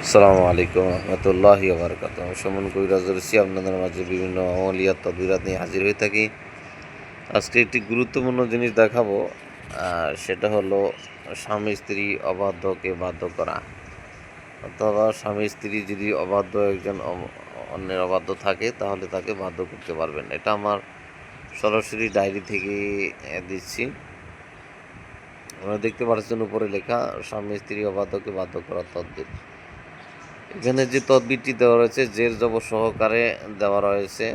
আসসালামু আলাইকুম রহমতুল্লাহি বারকাত। আমি সুমন কবিরাজ রয়েছি আপনাদের মাঝে বিভিন্ন আমলিয়াত তদবিরাত নিয়ে হাজির হয়ে থাকি। আজকে একটি গুরুত্বপূর্ণ জিনিস দেখাবো, সেটা হলো স্বামী স্ত্রী অবাধ্যকে বাধ্য করা, অথবা স্বামী স্ত্রী যদি অবাধ্য একজন অন্যের অবাধ্য থাকে তাহলে তাকে বাধ্য করতে পারবেন। এটা আমার সরাসরি ডায়েরি থেকে দিচ্ছি। আপনারা দেখতে পাচ্ছেন উপরে লেখা স্বামী স্ত্রী অবাধ্যকে বাধ্য করার তদবির। এখানে যে তদবিরটি দেওয়া রয়েছে জের জবর সহকারে দেওয়া রয়েছে,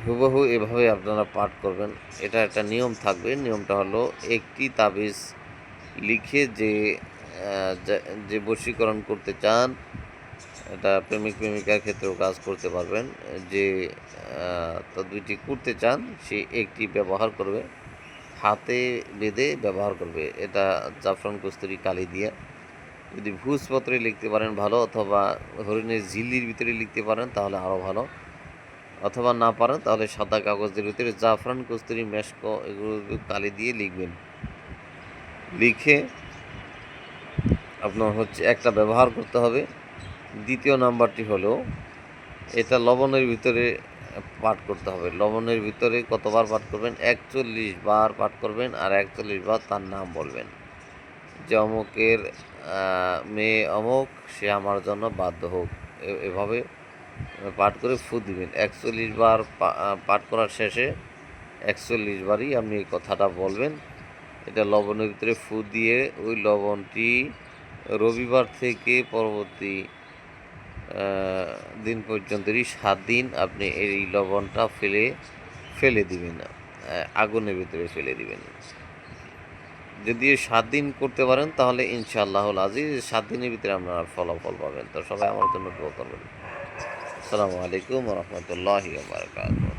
হুবহু এভাবে আপনারা পাঠ করবেন। এটা একটা নিয়ম থাকবে। নিয়মটা হলো একটি তাবিজ লিখে যে বশীকরণ করতে চান, এটা প্রেমিক প্রেমিকার ক্ষেত্রেও কাজ করতে পারবেন। যে তদবিরটি করতে চান সে একটি ব্যবহার করবে, হাতে বেঁধে ব্যবহার করবে। এটা জাফরান কস্তুরি কালি দিয়ে যদি ভুজপত্রে লিখতে পারেন ভালো, অথবা হরিণের ঝিল্লির ভিতরে লিখতে পারেন তাহলে আরও ভালো, অথবা না পারেন তাহলে সাদা কাগজের ভিতরে জাফরান কস্তুরি মেশক এগুলো কালি দিয়ে লিখবেন। লিখে আপনার একটা ব্যবহার করতে হবে। দ্বিতীয় নাম্বারটি হলো এটা লবণের ভিতরে পাঠ করতে হবে। লবণের ভিতরে কতবার পাঠ করবেন? 41 বার পাঠ করবেন, আর 41 বার তার নাম বলবেন যে অমুকের মেয়ে অমুক, সে আমার জন্য বাধ্য হোক। এভাবে পাঠ করে ফু দিবেন। 41 বার পাঠ করার শেষে 41 বারই আপনি এই কথাটা বলবেন। এটা লবণের ভিতরে ফু দিয়ে ওই লবণটি রবিবার থেকে পরবর্তী দিন পর্যন্তই 7 দিন আপনি এই লবণটা ফেলে দিবেন, আগুনের ভিতরে ফেলে দিবেন। যদি 7 দিন করতে পারেন তাহলে ইনশাআল্লাহুল আজিজ 7 দিনের ভিতরে আপনারা ফলাফল পাবেন। তো সবাই আমার জন্য দোয়া করবেন। আসসালামু আলাইকুম ওয়া রাহমাতুল্লাহি ওয়া বারাকাতুহু।